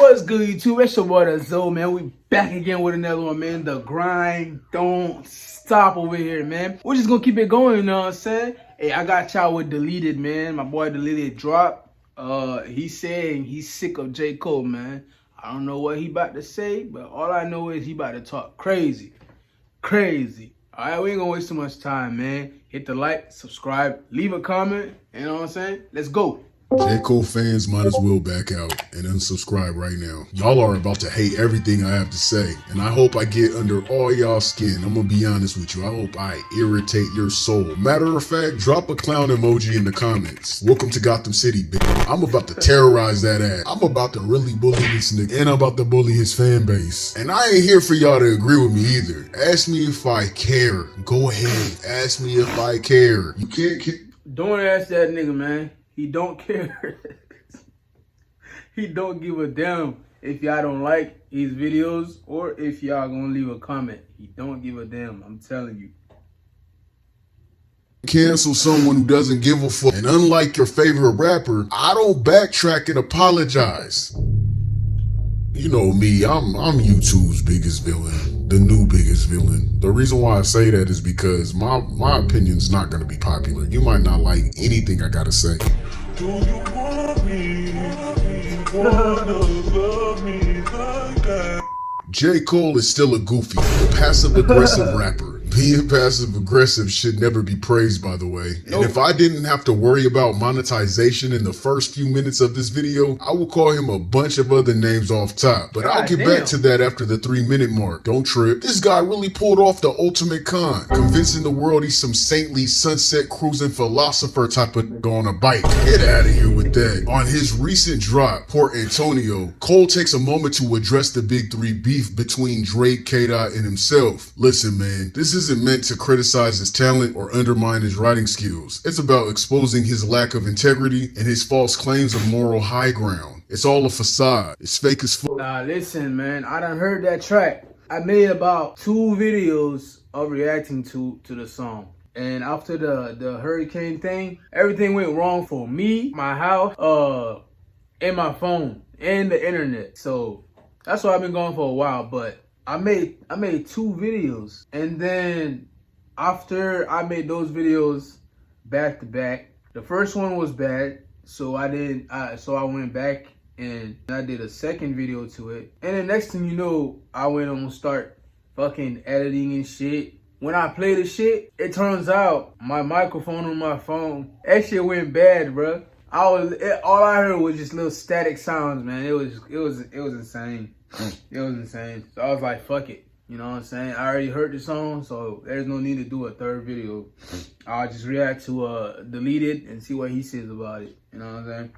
What's good, YouTube? It's your boy, the Zoe, man. We back again with another one, man. The grind don't stop over here, man. We're just gonna keep it going, you know what I'm saying? Hey, I got y'all with Deleted, man. My boy Deleted dropped. He's saying he's sick of J.COLE, man. I don't know what he about to say, but all I know is he about to talk crazy. Crazy. Alright, we ain't gonna waste too much time, man. Hit the like, subscribe, leave a comment, you know what I'm saying? Let's go. J.COLE fans might as well back out and unsubscribe right now. Y'all are about to hate everything I have to say, and I hope I get under all y'all skin. I'm gonna be honest with you. I hope I irritate your soul. Matter of fact, drop a clown emoji in the comments. Welcome to Gotham City, bitch. I'm about to terrorize that ass. I'm about to really bully this nigga, and I'm about to bully his fan base. And I ain't here for y'all to agree with me either. Ask me if I care. Go ahead. Ask me if I care. You can't. Don't ask that nigga, man. He don't care. He don't give a damn if y'all don't like his videos or if y'all gonna leave a comment. He don't give a damn, I'm telling you. Cancel someone who doesn't give a fuck. And unlike your favorite rapper, I don't backtrack and apologize. You know me, I'm YouTube's biggest villain, the new biggest villain. The reason why I say that is because my opinion's not gonna be popular. You might not like anything I gotta say. Do you want me? Love me like that? J.COLE is still a goofy, passive-aggressive rapper. Being passive-aggressive should never be praised, by the way. Nope. And if I didn't have to worry about monetization in the first few minutes of this video, I would call him a bunch of other names off top. But I'll get back to that after the 3-minute mark. Don't trip. This guy really pulled off the ultimate con, convincing the world he's some saintly sunset cruising philosopher type of on a bike. Get out of here with that. On his recent drop, Port Antonio, Cole takes a moment to address the big three beef between Drake, K-Dot, and himself. Listen, man, this isn't meant to criticize his talent or undermine his writing skills. It's about exposing his lack of integrity and his false claims of moral high ground. It's all a facade. It's fake as fuck. Nah, listen, man, I done heard that track. I made about 2 videos of reacting to the song. And after the hurricane thing, everything went wrong for me, my house, and my phone, and the internet. So that's why I've been going for a while, but I made 2 videos, and then after I made those videos back to back, the first one was bad, so I went back and I did a second video to it, and the next thing you know, I went on start fucking editing and shit. When I play the shit, it turns out my microphone on my phone, that shit went bad, bro. All I heard was just little static sounds, man. It was insane. It was insane. So I was like, fuck it. You know what I'm saying? I already heard the song, so there's no need to do a third video. I'll just react to Deleted and see what he says about it. You know what I'm saying?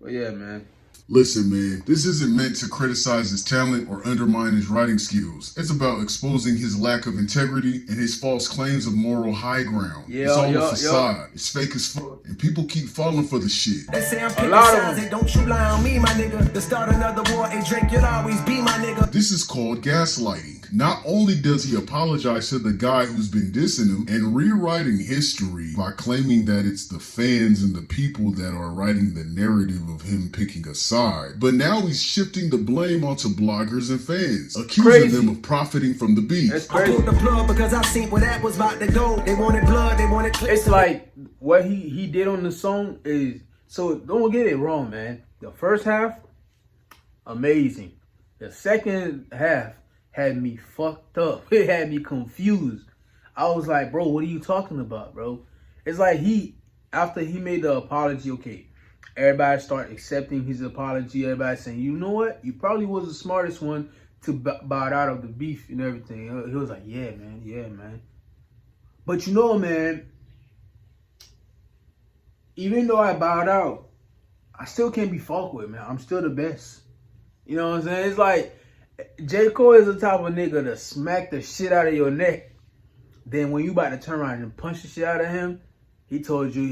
But yeah, man. Listen, man, this isn't meant to criticize his talent or undermine his writing skills. It's about exposing his lack of integrity and his false claims of moral high ground. It's all a facade. It's fake as fuck. And people keep falling for the shit. They say I'm picking sides, they don't you lie on me, my nigga. To start another war, and Drake, you'll always be my nigga. This is called gaslighting. Not only does he apologize to the guy who's been dissing him and rewriting history by claiming that it's the fans and the people that are writing the narrative of him picking a side, but now he's shifting the blame onto bloggers and fans, accusing them of profiting from the beef. That's crazy. I pulled the plug because I seen where that was about to go. They wanted blood, they wanted clicks. It's like what he did on the song is, so don't get it wrong, man. The first half, amazing. The second half had me fucked up. It had me confused. I was like, bro, what are you talking about, bro? It's like after he made the apology, okay, everybody start accepting his apology. Everybody saying, you know what? You probably was the smartest one to bow out of the beef and everything. He was like, yeah, man. But you know, man, even though I bowed out, I still can't be fucked with, man. I'm still the best. You know what I'm saying? It's like, J.COLE is the type of nigga to smack the shit out of your neck. Then when you about to turn around and punch the shit out of him, he told you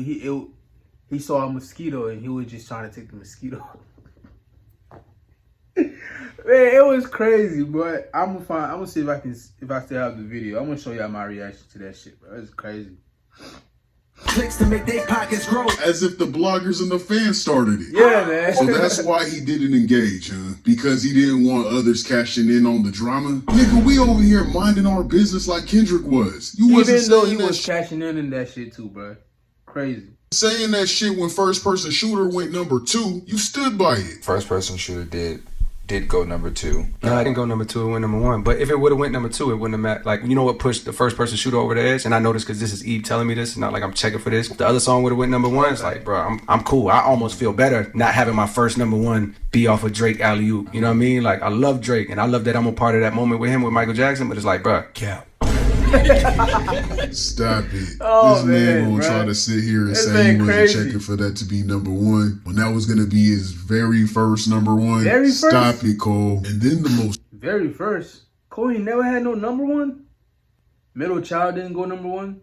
he saw a mosquito and he was just trying to take the mosquito. Man, it was crazy, but I'm gonna see if I still have the video. I'm gonna show y'all my reaction to that shit, bro. It's crazy. Clicks to make their pockets grow. As if the bloggers and the fans started it. Yeah, man. So that's why he didn't engage, huh? Because he didn't want others cashing in on the drama? Nigga, we over here minding our business like Kendrick was. You wasn't Even though saying he that was cashing in that shit too, bro. Crazy. saying that shit when first person shooter went number 2, you stood by it. First person shooter did go number 2. No, I didn't go number 2. It went number 1. But if it would have went number 2, it wouldn't have mattered. Like, you know what pushed the first person shooter over the edge? And I know this because this is Eve telling me this. Not like I'm checking for this. If the other song would have went number 1, it's like, bro, I'm cool. I almost feel better not having my first number 1 be off of Drake alley-oop. You know what I mean? Like, I love Drake, and I love that I'm a part of that moment with him with Michael Jackson. But it's like, bro, Cap. Stop it. Oh, this man gonna bro. try to sit here and This say man he wasn't crazy. checking for that to be number 1 when that was gonna be his very first number 1. Very first? Stop it, Cole. And then the most Very first. Cole ain't never had no number 1? Middle Child didn't go number 1?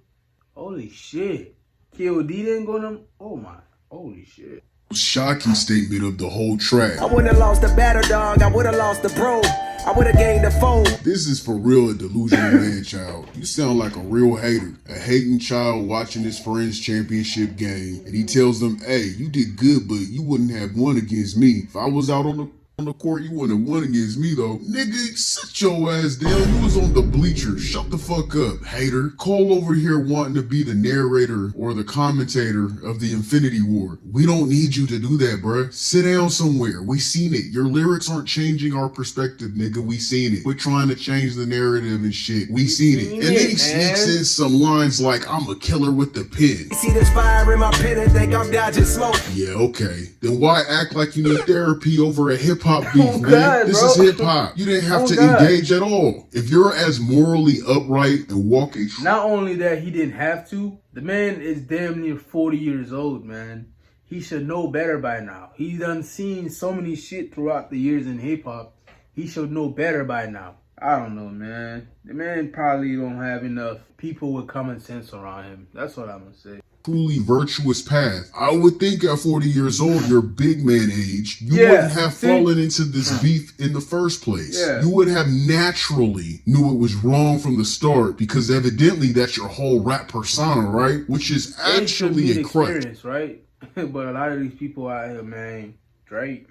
Holy shit. KOD didn't go number... Oh my. Holy shit. shocking statement of the whole track. I wouldn't have lost the batter dog. I would have lost the bro. I would have gained the phone. This is for real a delusional man child. You sound like a real hater. A hating child watching his friend's championship game. And he tells them, hey, you did good, but you wouldn't have won against me. If I was out on the court, you wouldn't have won against me, though. Nigga, sit your ass down. You was on the bleachers. Shut the fuck up, hater. Cole over here wanting to be the narrator or the commentator of the Infinity War. We don't need you to do that, bruh. Sit down somewhere. We seen it. Your lyrics aren't changing our perspective, nigga. We seen it. We're trying to change the narrative and shit. We seen it. And then he sneaks in some lines like, I'm a killer with the pen. You see this fire in my pen and think I'm dodging smoke. Yeah, okay. Then why act like you need therapy over a hip-hop beef, Oh, man? God, This bro. is hip-hop. You didn't have Oh, to God. engage at all. If you're as morally upright and walk a Not only that, he didn't have to. The man is damn near 40 years old, man. He should know better by now. He done seen so many shit throughout the years in hip-hop. He should know better by now. I don't know, man. The man probably don't have enough people with common sense around him. That's what I'm gonna say. truly virtuous path, I would think at 40 years old, your big man age, you Yeah, wouldn't have see? fallen into this beef in the first place. Yeah. You would have naturally knew it was wrong from the start because evidently that's your whole rap persona, right? Which is Age should actually mean a crutch. experience, right? But a lot of these people out here, man, Drake.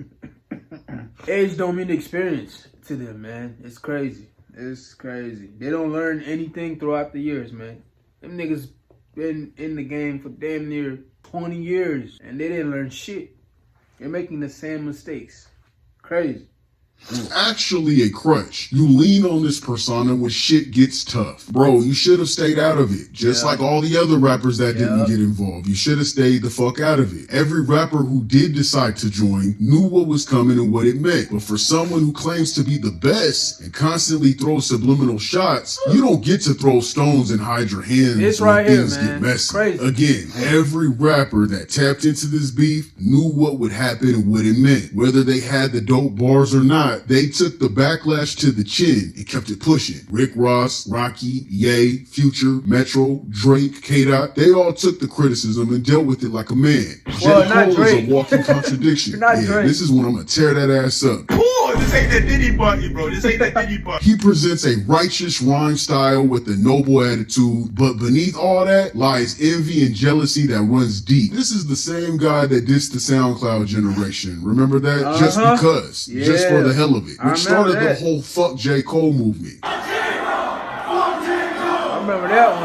Age don't mean experience to them, man. It's crazy. It's crazy. They don't learn anything throughout the years, man. Them niggas been in the game for damn near 20 years and they didn't learn shit. They're making the same mistakes. Crazy. Actually a crutch. You lean on this persona when shit gets tough. Bro, you should have stayed out of it. Just like all the other rappers that didn't get involved. You should have stayed the fuck out of it. Every rapper who did decide to join knew what was coming and what it meant. But for someone who claims to be the best and constantly throws subliminal shots, you don't get to throw stones and hide your hands It's when right here, things man. get messy. Crazy. Again, every rapper that tapped into this beef knew what would happen and what it meant. Whether they had the dope bars or not, they took the backlash to the chin and kept it pushing. Rick Ross, Rocky, Ye, Future, Metro, Drake, K-Dot, they all took the criticism and dealt with it like a man. Well, J. not Cole Drake. is a walking contradiction. Not Yeah, Drake. this is when I'm gonna tear that ass up. This ain't that Diddy party, bro. This ain't that Diddy party. He presents a righteous rhyme style with a noble attitude, but beneath all that lies envy and jealousy that runs deep. This is the same guy that dissed the SoundCloud generation. Remember that? Just because. Just for the hell of it. I Which started remember the that. whole fuck J.COLE movement. I remember that one.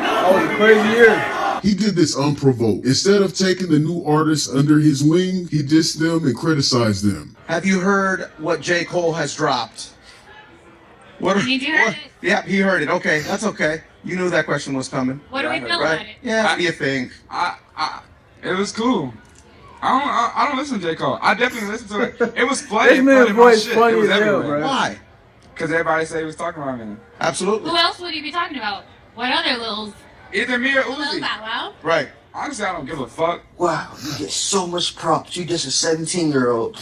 That was a crazy year. He did this unprovoked. Instead of taking the new artists under his wing, he dissed them and criticized them. Have you heard what J. Cole has dropped? What? Did you hear it? Yeah, he heard it. Okay, that's okay. You knew that question was coming. What do we feel about Right? it? Yeah, what do you think? It was cool. I don't listen to J. Cole. I definitely listen to it. It was funny. This man's funny voice shit. funny It was as hell, everywhere. bro. Why? Because everybody say he was talking about me. Absolutely. Who else would you be talking about? What other Lils? Either me or Lil Uzi. Bow Wow? Right. Honestly, I don't give a fuck. Wow, you get so much props. You just a 17-year-old.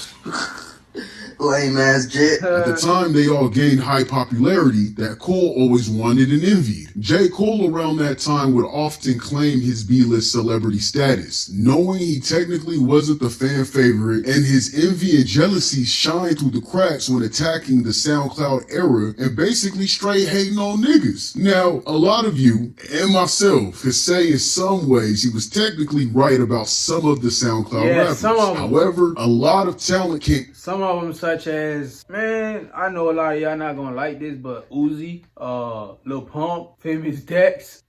Lame ass Jet. At the time they all gained high popularity that Cole always wanted and envied. J. Cole around that time would often claim his B-list celebrity status, knowing he technically wasn't the fan favorite, and his envy and jealousy shined through the cracks when attacking the SoundCloud era and basically straight hating on niggas. Now, a lot of you, and myself, could say in some ways he was technically right about some of the SoundCloud rappers. Some of them. However, a lot of talent came. Some of them, such as, man, I know a lot of y'all not gonna like this, but Uzi, Lil Pump, Famous Dex,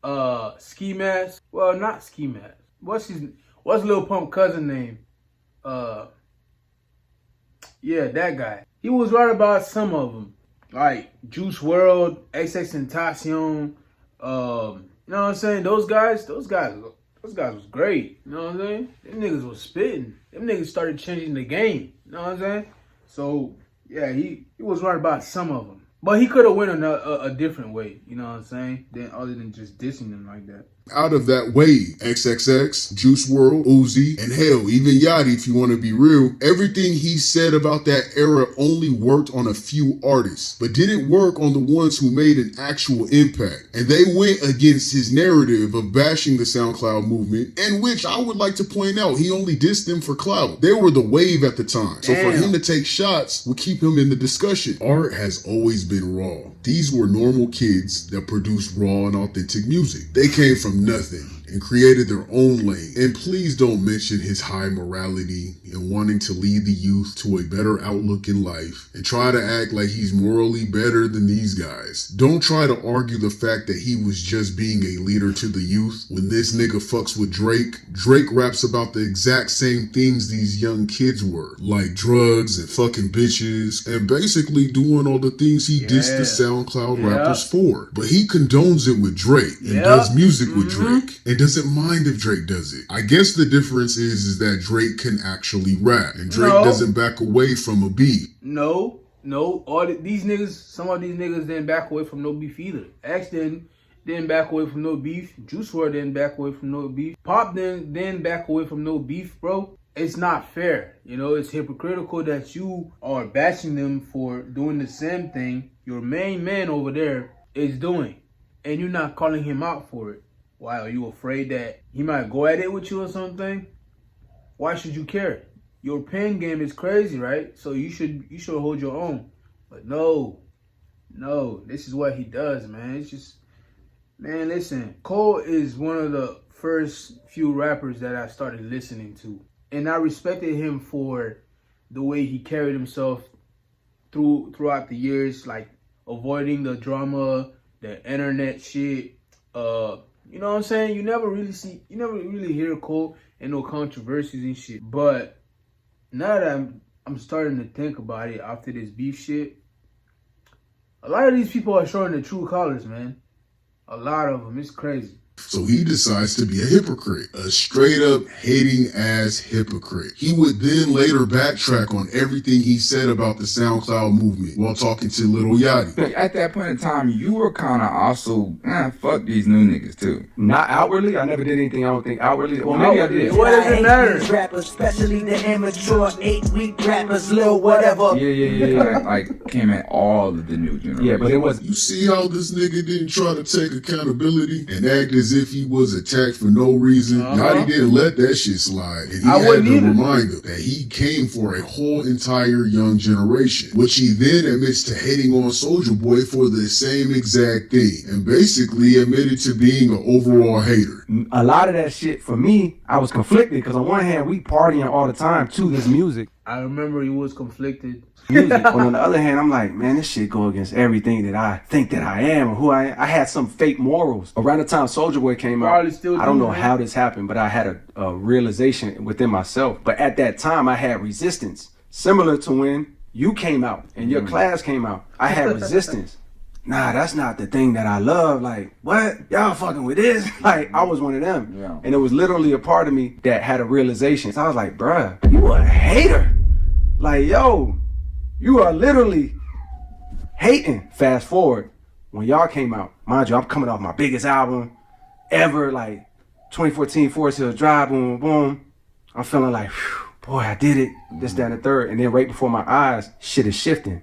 Ski Mask. Well, not Ski Mask. What's Lil Pump cousin name? Yeah, that guy. He was right about some of them, like Juice WRLD, XXXTentacion. You know what I'm saying? Those guys was great. You know what I'm saying? Them niggas was spitting. Them niggas started changing the game. You know what I'm saying? So yeah, he was right about some of them, but he could have went a different way. You know what I'm saying? Other than just dissing them like that. Out of that wave, XXX, Juice WRLD, Uzi, and hell, even Yachty, if you want to be real, everything he said about that era only worked on a few artists, but didn't work on the ones who made an actual impact. And they went against his narrative of bashing the SoundCloud movement, in which I would like to point out he only dissed them for clout. They were the wave at the time, so for him to take shots would keep him in the discussion. Art has always been raw. These were normal kids that produced raw and authentic music. They came from nothing and created their own lane. And please don't mention his high morality and wanting to lead the youth to a better outlook in life and try to act like he's morally better than these guys. Don't try to argue the fact that he was just being a leader to the youth when this nigga fucks with Drake. Drake raps about the exact same things these young kids were, like drugs and fucking bitches and basically doing all the things he dissed the SoundCloud rappers for. But he condones it with Drake and does music with Drake and doesn't mind if Drake does it. I guess the difference is that Drake can actually rap and Drake doesn't back away from a beat. No. These niggas, some of these niggas didn't back away from no beef either. X didn't back away from no beef. Juice WRLD didn't back away from no beef. Pop didn't back away from no beef, bro. It's not fair. You know, it's hypocritical that you are bashing them for doing the same thing your main man over there is doing, and you're not calling him out for it. Why, are you afraid that he might go at it with you or something? Why should you care? Your pen game is crazy, right? So you should hold your own. But no, this is what he does, man. It's just, man, listen, Cole is one of the first few rappers that I started listening to. And I respected him for the way he carried himself throughout the years, like avoiding the drama, the internet shit, you know what I'm saying? You never really hear Cole and no controversies and shit. But now that I'm starting to think about it after this beef shit, a lot of these people are showing their true colors, man. A lot of them. It's crazy. So he decides to be a hypocrite, a straight up hating ass hypocrite. He would then later backtrack on everything he said about the SoundCloud movement while talking to Lil Yachty. At that point in time, you were kind of also, fuck these new niggas too. Not outwardly. I never did anything, I don't think, outwardly. Well, maybe I did. What does it matter? Rappers, especially the immature 8-week rappers, lil whatever. Yeah. Like came at all of the new generation. Yeah, but it was. You see how this nigga didn't try to take accountability and act as if he was attacked for no reason? Yachty didn't let that shit slide. And he had to remind him that he came for a whole entire young generation, which he then admits to hating on Soulja Boy for the same exact thing, and basically admitted to being an overall hater. A lot of that shit, for me, I was conflicted, because on one hand, we partying all the time to this music. I remember he was conflicted. But on the other hand, I'm like, man, this shit go against everything that I think that I am or who I had some fake morals. Around the time Soulja Boy came out, I don't know how this happened, but I had a realization within myself. But at that time, I had resistance, similar to when you came out and your class came out. I had resistance. Nah, that's not the thing that I love. Like, what? Y'all fucking with this? Like, I was one of them. Yeah. And it was literally a part of me that had a realization. So I was like, bruh, you a hater. Like, yo, you are literally hating. Fast forward, when y'all came out, mind you, I'm coming off my biggest album ever, like 2014 Forest Hills Drive, boom, boom. I'm feeling like, whew, boy, I did it, this, that, and the third. And then right before my eyes, shit is shifting.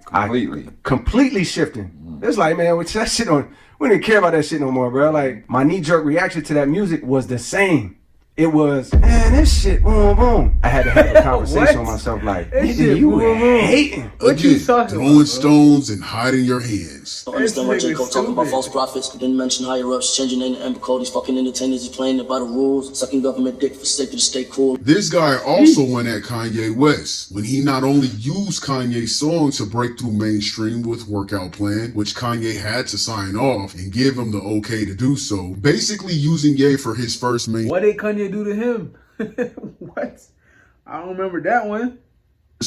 Completely shifting. It's like, man, with that shit on, we didn't care about that shit no more, bro. Like, my knee-jerk reaction to that music was the same. It was, man, this shit, boom, boom. I had to have a conversation with myself, like, nigga, you hating. What you talking throwing about, stones and hiding your hands. Don't understand why J.COLE talking about false prophets. Didn't mention higher ups, changing name to Amber Cole. These fucking entertainers, he playing it by the rules. Sucking government dick for sake to stay cool. This guy also went at Kanye West when he not only used Kanye's song to break through mainstream with Workout Plan, which Kanye had to sign off and give him the okay to do so, basically using Ye for his first main. What did Kanye do to him? What? I don't remember that one.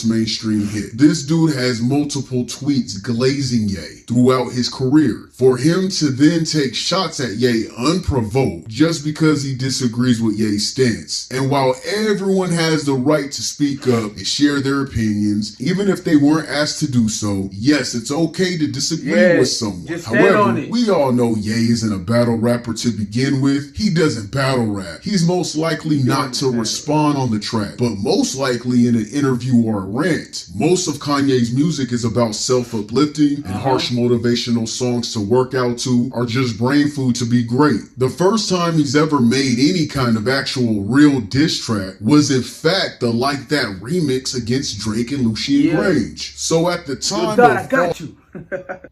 Mainstream hit. This dude has multiple tweets glazing Ye throughout his career. For him to then take shots at Ye unprovoked just because he disagrees with Ye's stance. And while everyone has the right to speak up and share their opinions, even if they weren't asked to do so, yes, it's okay to disagree with someone. However, we all know Ye isn't a battle rapper to begin with. He doesn't battle rap. He's most likely not to respond on the track, but most likely in an interview or a rant. Most of Kanye's music is about self-uplifting, and harsh motivational songs to work out to are just brain food to be great. The first time he's ever made any kind of actual real diss track was in fact the Like That remix against Drake and Lucien Grange. So at the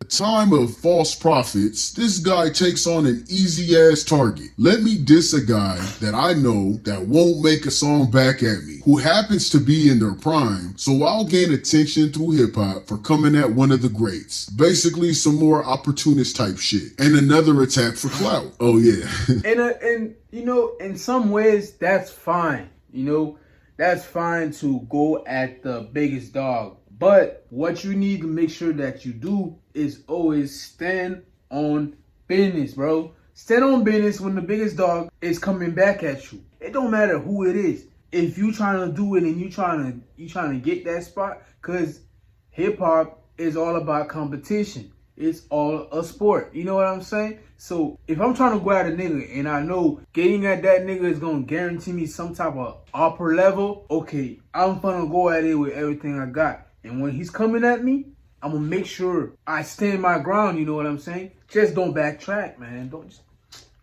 time of false prophets, this guy takes on an easy ass target. Let me diss a guy that I know that won't make a song back at me, who happens to be in their prime, so I'll gain attention through hip hop for coming at one of the greats. Basically some more opportunist type shit. And another attack for clout. Oh yeah. and you know, in some ways that's fine. You know, that's fine to go at the biggest dog. But what you need to make sure that you do is always stand on business, bro. Stand on business when the biggest dog is coming back at you. It don't matter who it is. If you trying to do it and you trying to get that spot, cause hip hop is all about competition. It's all a sport. You know what I'm saying? So if I'm trying to go at a nigga and I know getting at that nigga is gonna guarantee me some type of upper level, okay, I'm gonna go at it with everything I got. And when he's coming at me, I'm gonna make sure I stand my ground, you know what I'm saying? Just don't backtrack, man. Don't just,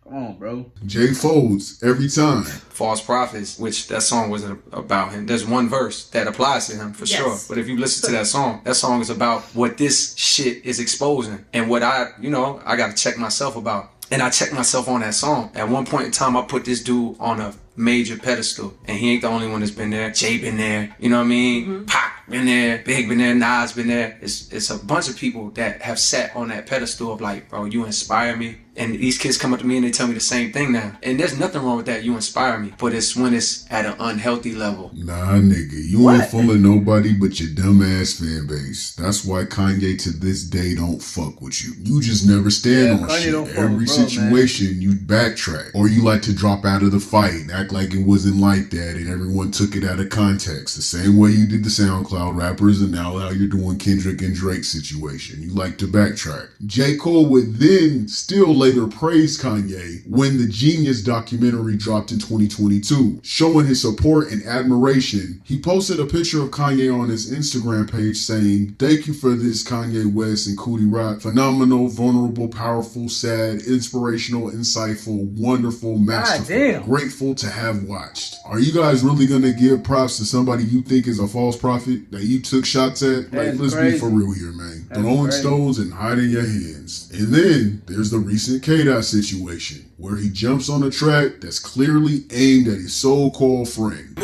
come on, bro. Jay folds every time. False Prophets, which that song wasn't about him. There's one verse that applies to him for sure. But if you listen to that song is about what this shit is exposing and what I gotta check myself about. And I checked myself on that song. At one point in time, I put this dude on a major pedestal. And he ain't the only one that's been there. Jay been there. You know what I mean? Pac been there. Big been there. Nas been there. It's a bunch of people that have sat on that pedestal of like, bro, you inspire me. And these kids come up to me and they tell me the same thing now. And there's nothing wrong with that. You inspire me. But it's when it's at an unhealthy level. Nah, nigga. You ain't fooling nobody but your dumb ass fan base. That's why Kanye to this day don't fuck with you. You just never stand on shit. Every situation you backtrack. Or you like to drop out of the fight and act like it wasn't like that and everyone took it out of context. The same way you did the SoundCloud rappers and now how you're doing Kendrick and Drake situation. You like to backtrack. J. Cole would then still later praise Kanye when the Genius documentary dropped in 2022. Showing his support and admiration, he posted a picture of Kanye on his Instagram page saying, "Thank you for this, Kanye West and Cootie Rock. Phenomenal, vulnerable, powerful, sad, inspirational, insightful, wonderful, masterful. Grateful to have watched." Are you guys really gonna give props to somebody you think is a false prophet that you took shots at? Like, let's be for real here, man. Throwing stones and hiding your hands. And then there's the recent K-Dot situation where he jumps on a track that's clearly aimed at his so-called friend.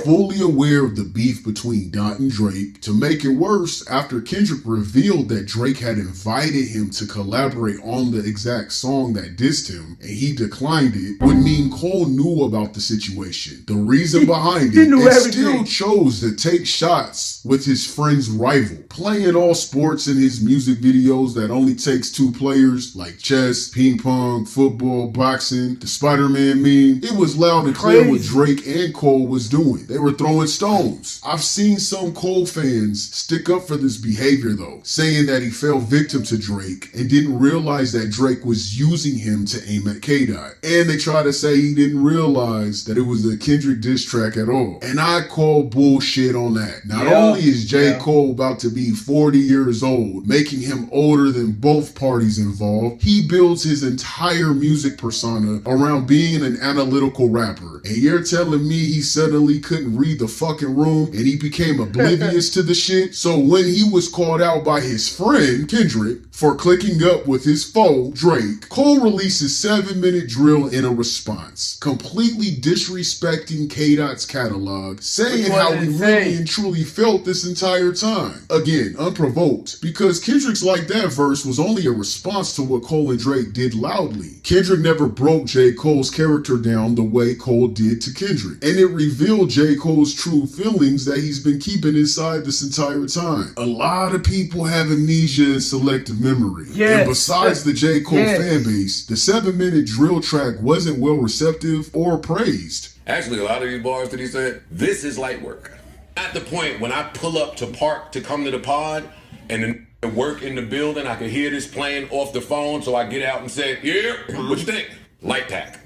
Fully aware of the beef between Dot and Drake, to make it worse, after Kendrick revealed that Drake had invited him to collaborate on the exact song that dissed him, and he declined it, would mean Cole knew about the situation, the reason behind it, and still chose to take shots with his friend's rival. Playing all sports in his music videos that only takes two players, like chess, ping pong, football, boxing, the Spider-Man meme, it was loud and clear with Drake Drake and Cole was doing. They were throwing stones. I've seen some Cole fans stick up for this behavior though, saying that he fell victim to Drake and didn't realize that Drake was using him to aim at K-Dot. And they try to say he didn't realize that it was a Kendrick diss track at all. And I call bullshit on that. Not only is J. Cole about to be 40 years old, making him older than both parties involved, he builds his entire music persona around being an analytical rapper. And you're telling me he suddenly couldn't read the fucking room and he became oblivious to the shit? So when he was called out by his friend Kendrick for clicking up with his foe Drake, Cole releases 7-minute drill in a response, completely disrespecting K-Dot's catalog, saying how he really and truly felt this entire time. Again, unprovoked, because Kendrick's Like That verse was only a response to what Cole and Drake did loudly. Kendrick never broke J. Cole's character down the way Cole did to Kendrick, and it revealed J. Cole's true feelings that he's been keeping inside this entire time. A lot of people have amnesia and selective memory. Yes. And besides the J. Cole fan base, the 7-minute drill track wasn't well receptive or praised. Actually, a lot of these bars that he said, this is light work. At the point when I pull up to park to come to the pod and the work in the building, I can hear this playing off the phone, so I get out and say, yeah, what you think? Light pack.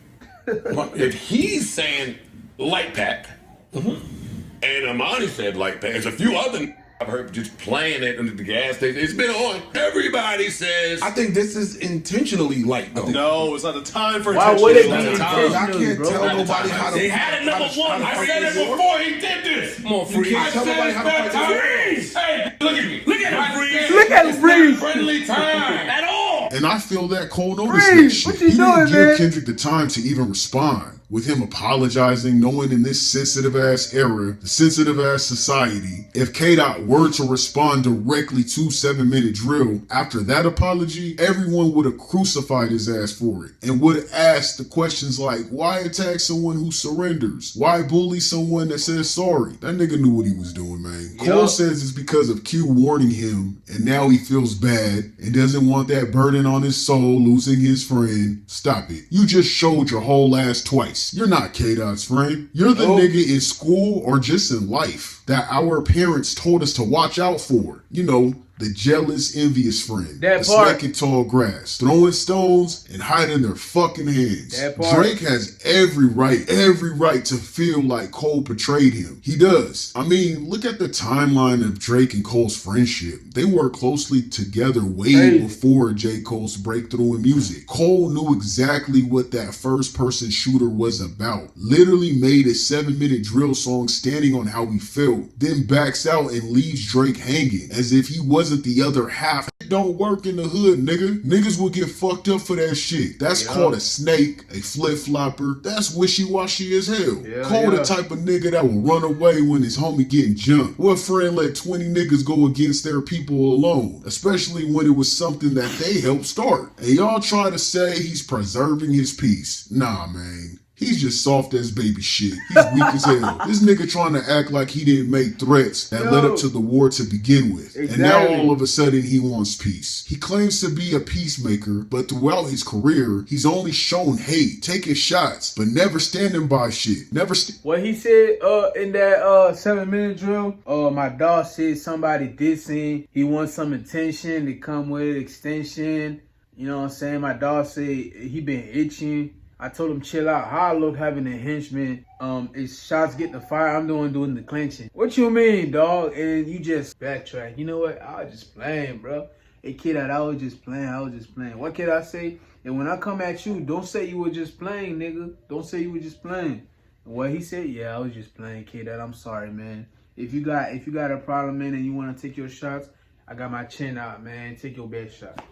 If he's saying light pack, and Amani said light pack, there's a few other I've heard just playing it at the gas station. It's been on. Everybody says. I think this is intentionally light, though. No, it's not the time for Why would it be intentional? I can't tell nobody how to. He had it number one. I said it before he did this. Come on, Freeze. You can't tell nobody how to fight this. Hey, look at me. Look at him, Freeze. Look at him, Freeze. Friendly time at all. And I feel that Cole noticed that shit. He didn't give Kendrick the time to even respond. With him apologizing, knowing in this sensitive-ass era, the sensitive-ass society, if K-Dot were to respond directly to 7-minute drill, after that apology, everyone would have crucified his ass for it, and would have asked the questions like, why attack someone who surrenders? Why bully someone that says sorry? That nigga knew what he was doing, man. Cole says it's because of Q warning him, and now he feels bad, and doesn't want that burden on his soul, losing his friend. Stop it. You just showed your whole ass twice. You're not K-Dot's friend. You're the nigga in school or just in life that our parents told us to watch out for. You know, the jealous, envious friend. That the part. snake in tall grass, throwing stones and hiding their fucking hands. That part. Drake has every right to feel like Cole betrayed him. He does. I mean, look at the timeline of Drake and Cole's friendship. They worked closely together way before J. Cole's breakthrough in music. Cole knew exactly what that first-person shooter was about. Literally made a 7-minute drill song standing on how he felt, then backs out and leaves Drake hanging as if he wasn't the other half. It don't work in the hood, nigga. Niggas will get fucked up for that shit. That's called a snake, a flip-flopper. That's wishy-washy as hell. Cole the type of nigga that will run away when his homie getting jumped. What friend let 20 niggas go against their people alone? Especially when it was something that they helped start. And y'all try to say he's preserving his peace. Nah, man. He's just soft as baby shit. He's weak as hell. This nigga trying to act like he didn't make threats that led up to the war to begin with. And now all of a sudden he wants peace. He claims to be a peacemaker, but throughout his career, he's only shown hate, taking shots, but never standing by shit. What he said in that 7-minute drill, my dog said somebody dissing. He wants some attention to come with extension. You know what I'm saying? My dog said he been itching. I told him chill out. How I look having a henchman. It's shots getting the fire. I'm doing the clenching. What you mean, dog? And you just backtrack. You know what? I was just playing, bro. Hey, kid, I was just playing. What can I say? And when I come at you, don't say you were just playing, nigga. Don't say you were just playing. And what he said, yeah, I was just playing, kid. I'm sorry, man. If you got a problem, man, and you want to take your shots, I got my chin out, man. Take your best shot.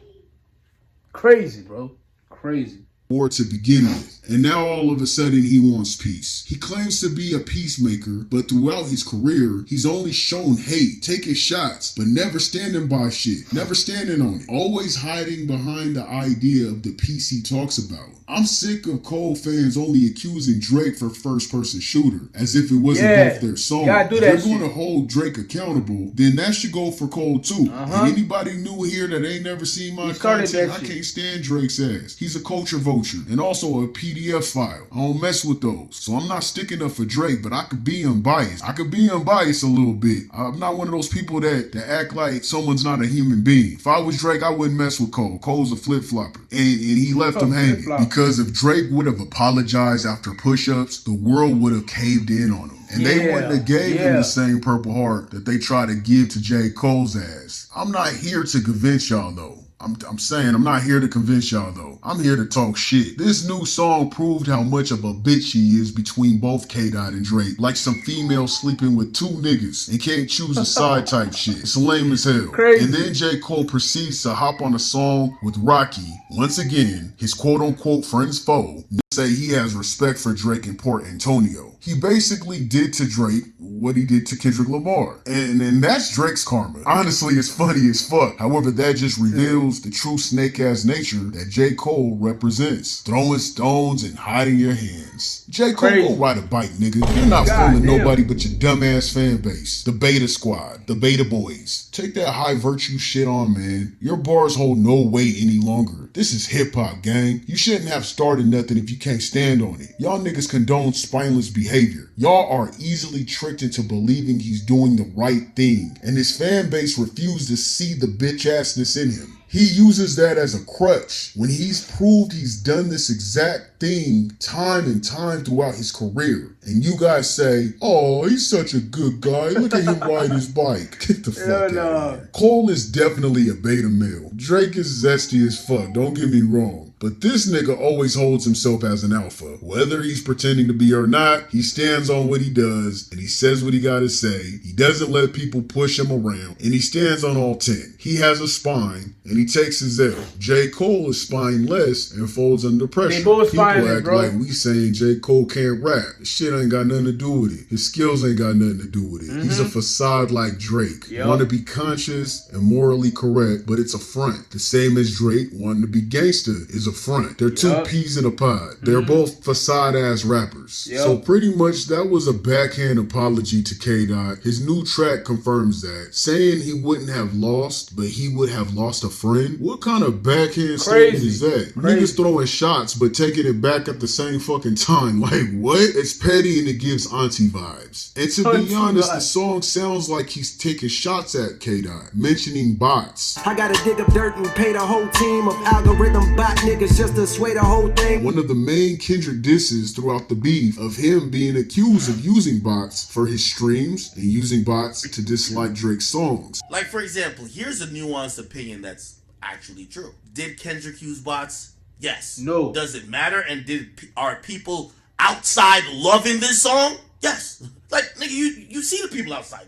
Crazy, bro. Crazy. War to begin with, and now all of a sudden he wants peace. He claims to be a peacemaker, but throughout his career, he's only shown hate, taking shots, but never standing by shit, never standing on it, always hiding behind the idea of the peace he talks about. I'm sick of Cole fans only accusing Drake for first-person shooter, as if it wasn't both their song. If they're going to hold Drake accountable, then that should go for Cole too. And anybody new here that ain't never seen my content, I can't stand Drake's ass. He's a culture vulture. culture and also a PDF file. I don't mess with those. So I'm not sticking up for Drake, but I could be unbiased. I could be unbiased a little bit. I'm not one of those people that act like someone's not a human being. If I was Drake, I wouldn't mess with Cole. Cole's a flip-flopper. And he left him hanging. Because if Drake would have apologized after push-ups, the world would have caved in on him. And they wouldn't have gave him the same Purple Heart that they try to give to J. Cole's ass. I'm not here to convince y'all though. I'm saying I'm not here to convince y'all though. I'm here to talk shit. This new song proved how much of a bitch he is between both K-Dot and Drake. Like some female sleeping with two niggas and can't choose a side type shit. It's lame as hell. Crazy. And then J. Cole proceeds to hop on a song with Rocky. Once again, his quote unquote friend's foe. Say he has respect for Drake and Port Antonio. He basically did to Drake what he did to Kendrick Lamar. And that's Drake's karma. Honestly, it's funny as fuck. However, that just reveals the true snake-ass nature that J. Cole represents. Throwing stones and hiding your hands. J. Cole won't ride a bike, nigga. You're not fooling nobody but your dumbass fan base. The Beta Squad. The Beta Boys. Take that high virtue shit on, man. Your bars hold no weight any longer. This is hip-hop, gang. You shouldn't have started nothing if you can't stand on it. Y'all niggas condone spineless behavior. Y'all are easily tricked into believing he's doing the right thing, and his fan base refused to see the bitch-assness in him. He uses that as a crutch when he's proved he's done this exact thing time and time throughout his career. And you guys say, oh, he's such a good guy. Look at him ride his bike. Get the fuck out of here. Cole is definitely a beta male. Drake is zesty as fuck, don't get me wrong. But this nigga always holds himself as an alpha. Whether he's pretending to be or not, he stands on what he does, and he says what he gotta say. He doesn't let people push him around, and he stands on all 10. He has a spine, and he takes his L. J. Cole is spineless and folds under pressure. People act like we saying J. Cole can't rap. Shit ain't got nothing to do with it. His skills ain't got nothing to do with it. He's a facade like Drake. Want to be conscious and morally correct, but it's a front. The same as Drake wanting to be gangster is a front. They're two peas in a pod. They're both facade ass rappers. So pretty much that was a backhand apology to K-Dot. His new track confirms that. Saying he wouldn't have lost, but he would have lost a friend. What kind of backhand statement is that? Niggas throwing shots but taking it back at the same fucking time. Like what? It's petty and it gives auntie vibes. And to be honest, the song sounds like he's taking shots at K-Dot, mentioning bots. I gotta dig up dirt and pay the whole team of algorithm bot niggas just to sway the whole thing. One of the main Kendrick disses throughout the beef of him being accused of using bots for his streams and using bots to dislike Drake's songs. Like for example, here's a nuanced opinion that's actually true. Did Kendrick use bots? Yes. No. Does it matter? And are people outside loving this song? Yes. Like nigga, you see the people outside.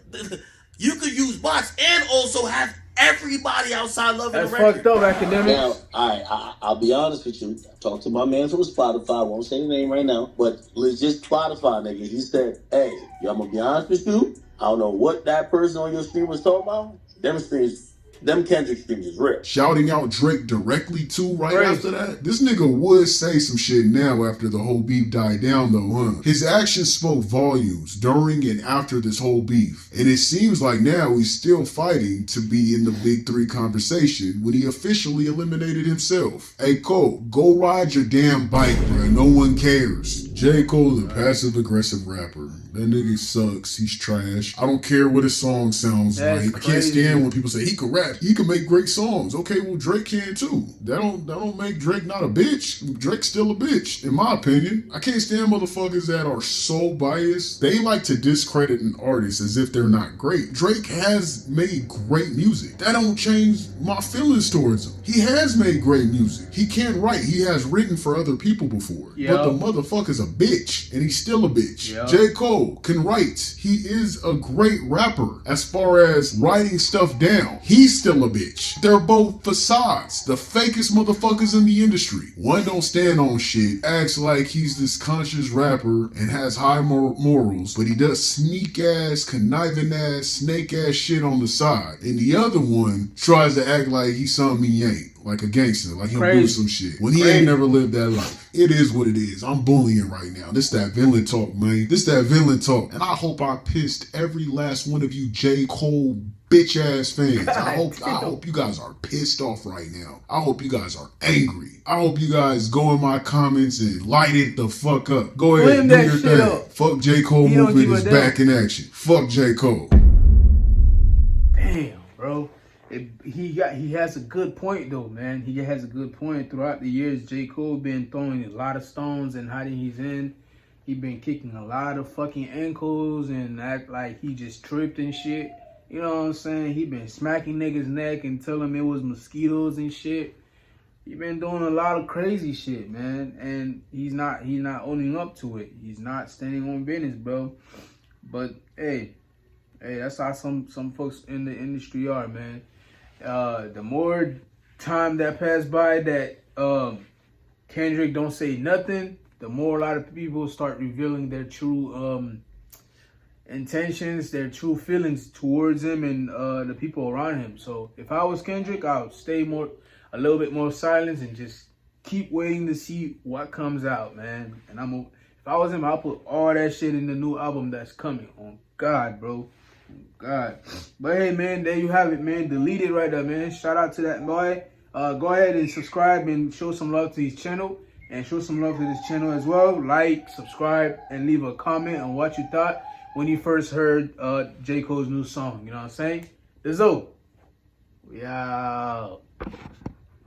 You could use bots and also have everybody outside loving the record. That's fucked up, academics. Now, I'll be honest with you. I talked to my man from Spotify. I won't say his name right now, but legit Spotify nigga. He said, "Hey, I'm gonna be honest with you. I don't know what that person on your stream was talking about. Them Kendrick streams is real." Shouting out Drake directly too after that. This nigga would say some shit now after the whole beef died down though, huh? His actions spoke volumes during and after this whole beef. And it seems like now he's still fighting to be in the big three conversation when he officially eliminated himself. Hey Cole, go ride your damn bike, bro. No one cares. J. Cole, the passive aggressive rapper. That nigga sucks. He's trash. I don't care what his song sounds like. I can't stand when people say he can rap. He can make great songs. Okay, well Drake can too. That don't make Drake not a bitch. Drake's still a bitch, in my opinion. I can't stand motherfuckers that are so biased. They like to discredit an artist as if they're not great. Drake has made great music. That don't change my feelings towards him. He has made great music. He can write. He has written for other people before. But the motherfucker's a bitch, and he's still a bitch. J. Cole can write. He is a great rapper as far as writing stuff down. He's still a bitch. They're both facades, the fakest motherfuckers in the industry. One don't stand on shit, acts like he's this conscious rapper and has high morals, but he does sneak ass, conniving ass, snake ass shit on the side. And the other one tries to act like he's something he ain't. like a gangster, like he'll do Crazy. some shit. When he Crazy. ain't never lived that life. It is what it is. I'm bullying right now. This that villain talk, man. This that villain talk. And I hope I pissed every last one of you J. Cole bitch ass fans. I hope you guys are pissed off right now. I hope you guys are angry. I hope you guys go in my comments and light it the fuck up. Go ahead and do your thing. Up. Fuck J. Cole He don't movement give a is damn. back in action. Fuck J. Cole. Damn, bro. He has a good point though, man. He has a good point. Throughout the years, J. Cole been throwing a lot of stones and how he's in. He been kicking a lot of fucking ankles and act like he just tripped and shit. You know what I'm saying? He been smacking niggas' neck and telling them it was mosquitoes and shit. He been doing a lot of crazy shit, man. And he's not owning up to it. He's not standing on business, bro. But hey, that's how some folks in the industry are, man. The more time that pass by that Kendrick don't say nothing, the more a lot of people start revealing their true intentions, their true feelings towards him and the people around him. So if I was Kendrick, I would stay a little bit more silent and just keep waiting to see what comes out, man. And if I was him, I'll put all that shit in the new album that's coming. On God, bro. God. But hey, man, there you have it, man. Delete it right there, man. Shout out to that boy. Go ahead and subscribe and show some love to his channel. And show some love to this channel as well. Like, subscribe, and leave a comment on what you thought when you first heard J. Cole's new song. You know what I'm saying? The Zo. We out.